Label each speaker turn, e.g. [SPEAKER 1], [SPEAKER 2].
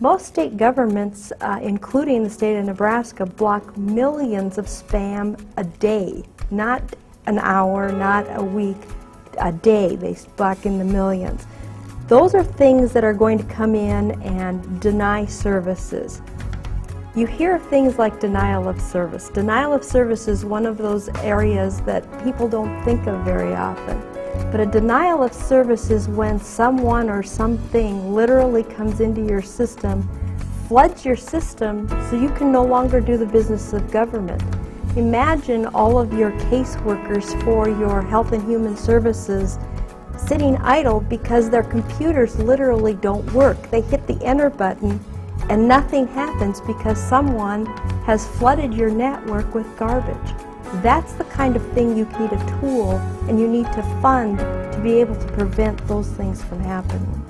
[SPEAKER 1] Most state governments, including the state of Nebraska, block millions of spam a day, not an hour, not a week, a day. They block in the millions. Those are things that are going to come in and deny services. You hear things like denial of service. Denial of service is one of those areas that people don't think of very often. But a denial of service is when someone or something literally comes into your system, floods your system, so you can no longer do the business of government. Imagine all of your caseworkers for your Health and Human Services sitting idle because their computers literally don't work. They hit the enter button and nothing happens because someone has flooded your network with garbage. That's the kind of thing you need a tool and you need to fund to be able to prevent those things from happening.